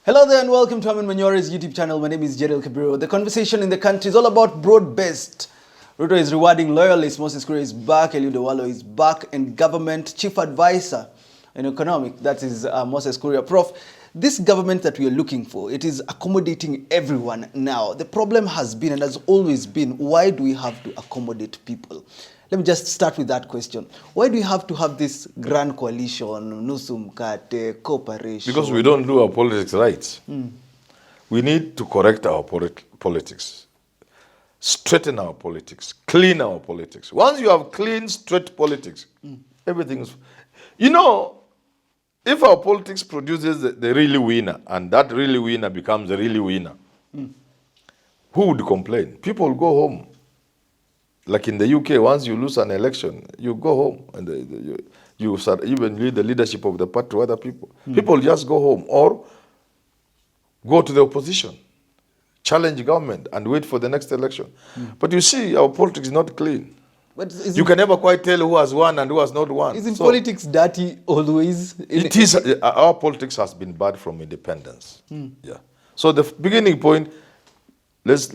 Hello there and welcome to Herman Manyora's YouTube channel. My name is Jerel Kabiro. The conversation in the country is all about broad-based. Ruto is rewarding loyalists. Moses Kure is back. Eliud Owalo is back. And government chief advisor in economic, that is Moses Kure. Prof, this government that we are looking for, it is accommodating everyone now. The problem has been and has always been, why do we have to accommodate people? Let me just start with that question. Why do we have to have this grand coalition, nusu mkate, cooperation? Because we don't do our politics right. We need to correct our politics, straighten our politics, clean our politics. Once you have clean, straight politics, everything is... You know, if our politics produces the really winner, and that really winner becomes the really winner, who would complain? People go home. Like in the UK, once you lose an election, you go home and you start even lead the leadership of the party to other people. People just go home or go to the opposition, challenge government and wait for the next election. But you see, our politics is not clean. But you can never quite tell who has won and who has not won. Isn't politics dirty always? It is. Our politics has been bad from independence. Yeah. So the beginning point, let's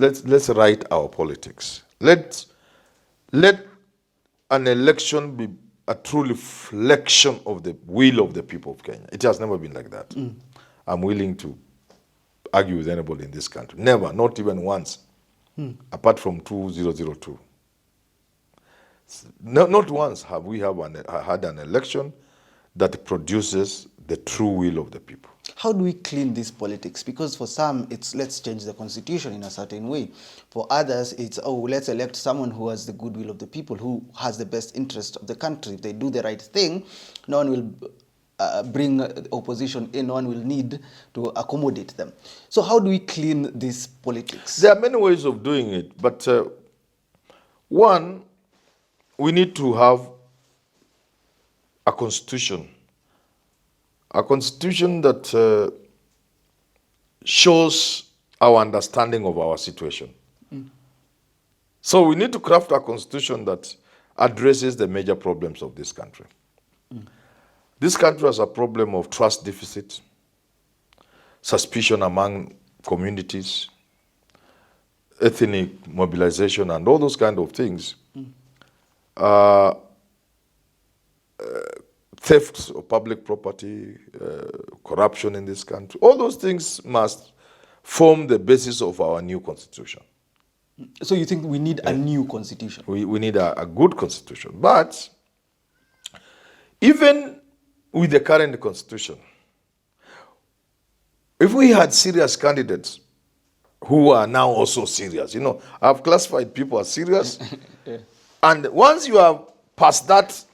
write our politics. Let an election be a true reflection of the will of the people of Kenya. It has never been like that. I'm willing to argue with anybody in this country. Never, not even once, apart from 2002. Not once have we had an election that produces the true will of the people. How do we clean this politics? Because for some, it's let's change the constitution in a certain way. For others, it's, oh, let's elect someone who has the goodwill of the people, who has the best interest of the country. If they do the right thing, no one will bring opposition in, no one will need to accommodate them. So how do we clean this politics? There are many ways of doing it, but one, we need to have a constitution that shows our understanding of our situation. So we need to craft a constitution that addresses the major problems of this country. This country has a problem of trust deficit, suspicion among communities, ethnic mobilization, and all those kind of things. Thefts of public property, corruption in this country. All those things must form the basis of our new constitution. So you think we need a new constitution? We need a good constitution. But even with the current constitution, if we had serious candidates who are now also serious, you know, I've classified people as serious, and once you have passed that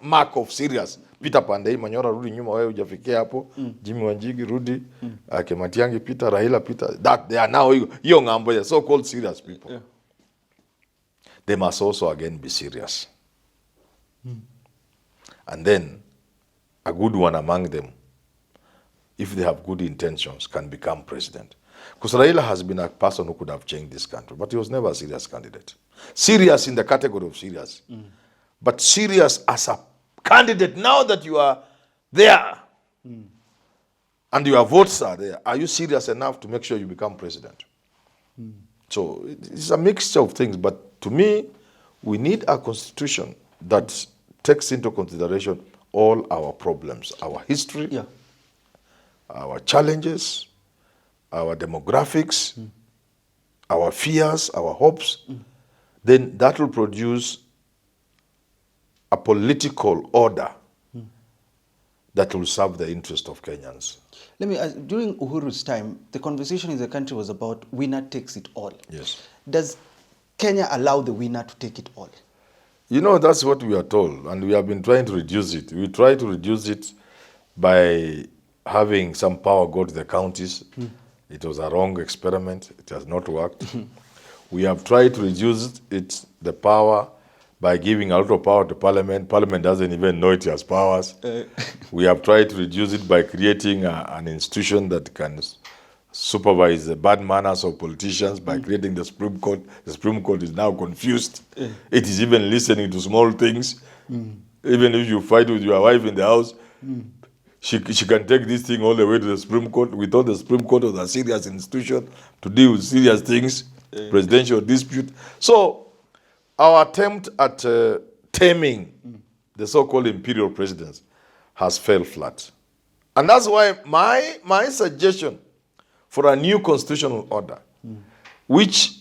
mark of serious, Peter Pandei, Manyora, rudi nyuma wewe hujafikia hapo, Jimmy Wanjigi, rudi, Matiang'i, Peter, Raila, Peter, that they are now young and so-called serious people. They must also again be serious. And then a good one among them, if they have good intentions, can become president. Because Raila has been a person who could have changed this country, but he was never a serious candidate. Serious in the category of serious. But serious as a candidate, now that you are there and your votes are there, are you serious enough to make sure you become president? So it's a mixture of things, but to me, we need a constitution that takes into consideration all our problems, our history, our challenges, our demographics, our fears, our hopes. Then that will produce a political order that will serve the interest of Kenyans. Let me ask, during Uhuru's time, the conversation in the country was about winner takes it all. Yes. Does Kenya allow the winner to take it all? You know, that's what we are told, and we have been trying to reduce it. We try to reduce it by having some power go to the counties. It was a wrong experiment. It has not worked. We have tried to reduce the power by giving a lot of power to Parliament. Parliament doesn't even know it has powers. We have tried to reduce it by creating an institution that can supervise the bad manners of politicians by creating the Supreme Court. The Supreme Court is now confused. It is even listening to small things. Even if you fight with your wife in the house, She can take this thing all the way to the Supreme Court. We thought the Supreme Court was a serious institution to deal with serious things, presidential dispute. So our attempt at taming the so-called imperial presidents has failed flat. And that's why my suggestion for a new constitutional order, which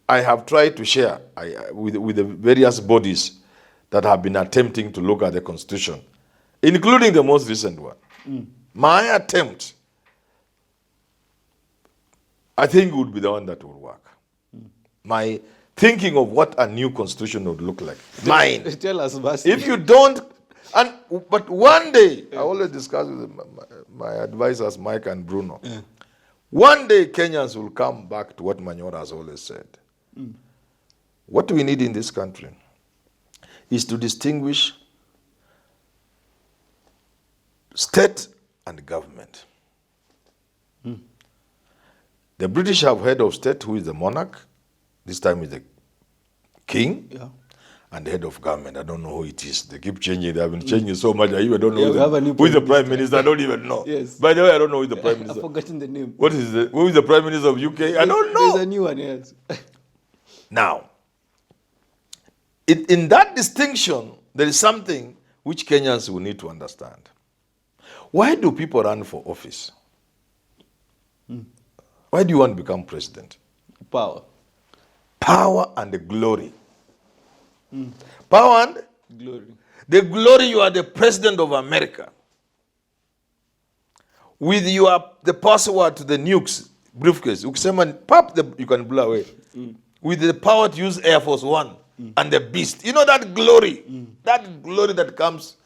I have tried to share with the various bodies that have been attempting to look at the constitution, including the most recent one. My attempt, I think, would be the one that will work. My thinking of what a new constitution would look like. Mine. Tell us, Basti. If you don't, but one day, I always discuss with my advisors, Mike and Bruno. One day, Kenyans will come back to what Manyora has always said. What we need in this country is to distinguish state and government. The British have head of state who is the monarch. This time is the king. Yeah. And the head of government. I don't know who it is. They keep changing. They have been changing so much. I even don't know who is the prime minister. I don't even know. Yes. By the way, I don't know who is the prime minister. I've forgotten the name. Who is the prime minister of UK? I don't know. There's a new one, yes. Now, in that distinction, there is something which Kenyans will need to understand. Why do people run for office? Why do you want to become president? Power. Power and glory. Power and glory. The glory, you are the president of America. With the password to the nukes briefcase, you can blow away. With the power to use Air Force One and the beast. You know that glory that comes.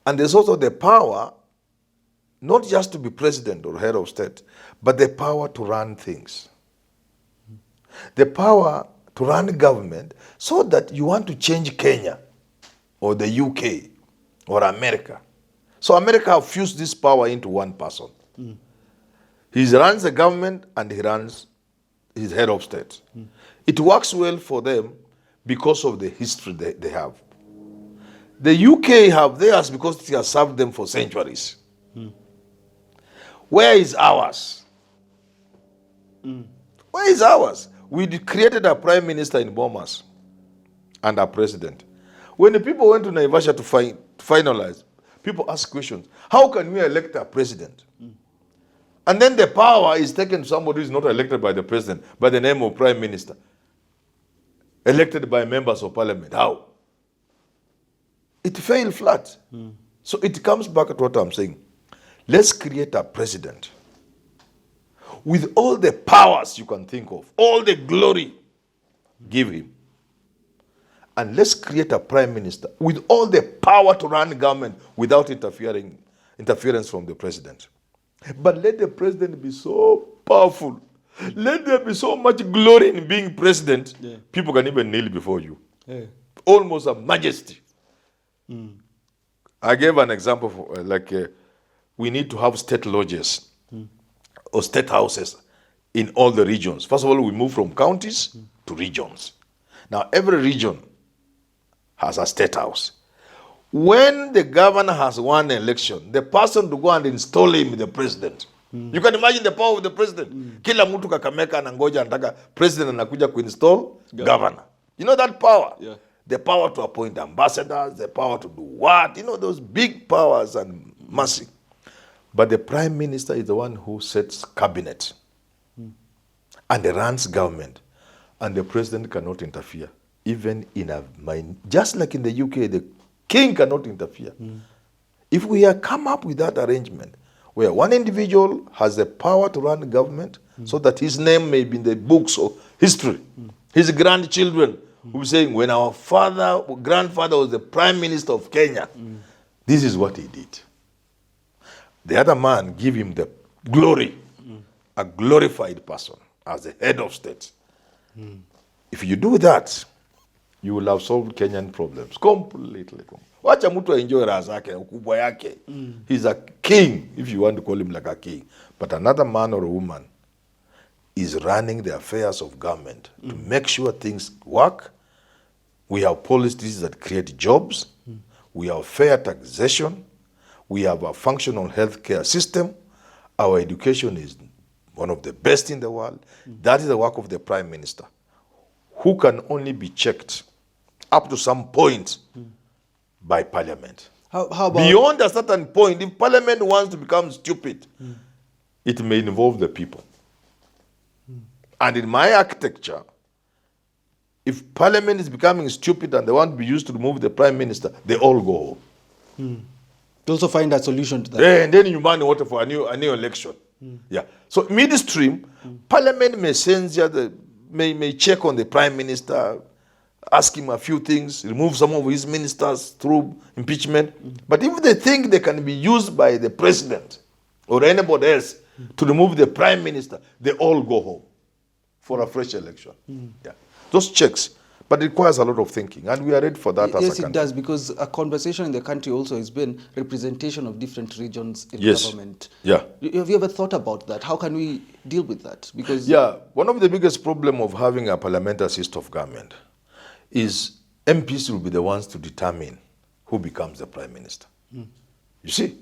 And there's also the power, not just to be president or head of state, but the power to run things. The power to run government so that you want to change Kenya or the UK or America. So America have fused this power into one person. He runs the government and he runs his head of state. It works well for them because of the history they have. The UK have theirs because it has served them for centuries. Where is ours? Where is ours? We created a prime minister in Bomas and a president. When the people went to Naivasha to finalize, people ask questions. How can we elect a president? And then the power is taken to somebody who is not elected by the president, by the name of prime minister. Elected by members of parliament. How? It failed flat. So it comes back to what I'm saying. Let's create a president with all the powers you can think of, all the glory, give him. And let's create a prime minister with all the power to run government without interference from the president. But let the president be so powerful. Let there be so much glory in being president, people can even kneel before you. Almost a majesty. I gave an example for, we need to have state lodges or state houses in all the regions. First of all, we move from counties to regions. Now, every region has a state house. When the governor has won an election, the person to go and install him the president. You can imagine the power of the president. Kila mtu Kakamega anangoja anataka president anakuja kuinstall governor. You know that power? Yeah. The power to appoint ambassadors, the power to do what? You know, those big powers and mercy. But the prime minister is the one who sets cabinet and runs government. And the president cannot interfere. Even just like in the UK, the king cannot interfere. If we have come up with that arrangement, where one individual has the power to run government so that his name may be in the books of history, his grandchildren will be saying, when our grandfather was the prime minister of Kenya, this is what he did. The other man give him the glory, a glorified person as the head of state. If you do that, you will have solved Kenyan problems completely. Wacha mtu enjoy raha zake, ukubwa yake. He's a king, if you want to call him like a king. But another man or a woman is running the affairs of government to make sure things work. We have policies that create jobs. We have fair taxation. We have a functional healthcare system. Our education is one of the best in the world. That is the work of the Prime Minister, who can only be checked up to some point by Parliament. How about... Beyond a certain point, if Parliament wants to become stupid, it may involve the people. And in my architecture, if Parliament is becoming stupid and they want to be used to remove the Prime Minister, they all go home. To also find a solution to that. And then you man water for a new election. Yeah. So midstream, Parliament may censure may check on the Prime Minister, ask him a few things, remove some of his ministers through impeachment. But if they think they can be used by the president or anybody else to remove the Prime Minister, they all go home for a fresh election. Yeah. Those checks. But it requires a lot of thinking, and we are ready for that as a country. Yes, it does, because a conversation in the country also has been representation of different regions in government. Yeah. Have you ever thought about that? How can we deal with that? Because one of the biggest problems of having a parliamentary system of government is MPs will be the ones to determine who becomes the Prime Minister. You see?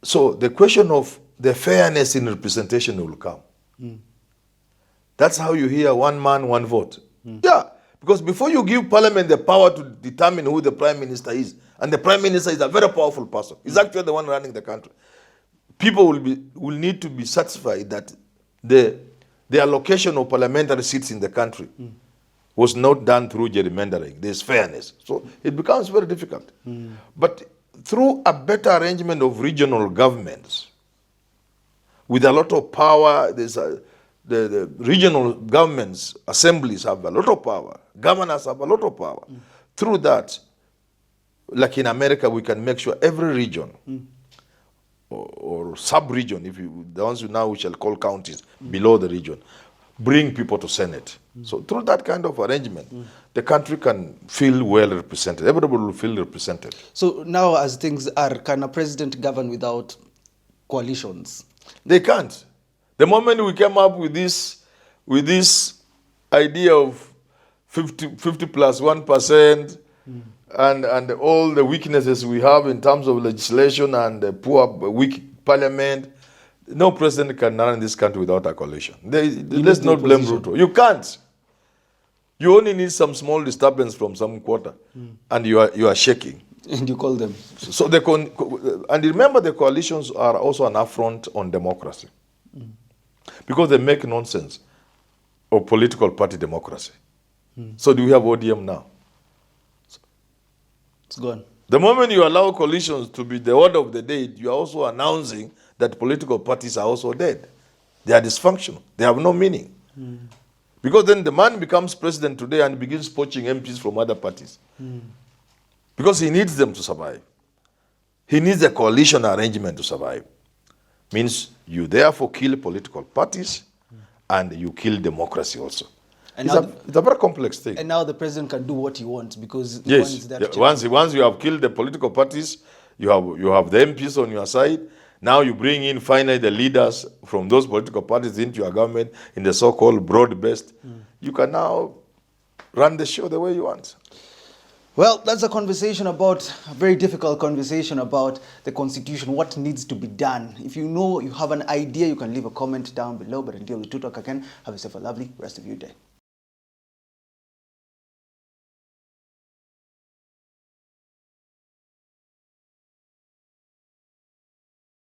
So the question of the fairness in representation will come. That's how you hear one man, one vote. Yeah, because before you give Parliament the power to determine who the Prime Minister is, and the Prime Minister is a very powerful person, he's actually the one running the country, people will need to be satisfied that the allocation of parliamentary seats in the country was not done through gerrymandering. There's fairness. So it becomes very difficult. But through a better arrangement of regional governments, with a lot of power, the regional governments, assemblies have a lot of power. Governors have a lot of power. Through that, like in America, we can make sure every region or sub-region, the ones now we shall call counties, below the region, bring people to Senate. So through that kind of arrangement, the country can feel well represented. Everybody will feel represented. So now as things are, can a president govern without coalitions? They can't. The moment we came up with this idea of 50 plus 1%, and all the weaknesses we have in terms of legislation and the poor, weak parliament, no president can run this country without a coalition. Let's not blame Ruto. You can't. You only need some small disturbance from some quarter, and you are shaking. And you call them. So and remember, the coalitions are also an affront on democracy. Because they make nonsense of political party democracy. So do we have ODM now? It's gone. The moment you allow coalitions to be the order of the day, you are also announcing that political parties are also dead. They are dysfunctional. They have no meaning. Because then the man becomes president today and begins poaching MPs from other parties. Because he needs them to survive. He needs a coalition arrangement to survive. Means you therefore kill political parties and you kill democracy also. And it's a very complex thing. And now the president can do what he wants because once you have killed the political parties, you have the MPs on your side. Now you bring in finally the leaders from those political parties into your government in the so-called broad-based. You can now run the show the way you want. Well, that's a very difficult conversation about the Constitution, what needs to be done. If you know, you have an idea, you can leave a comment down below. But until we talk again, have yourself a lovely rest of your day.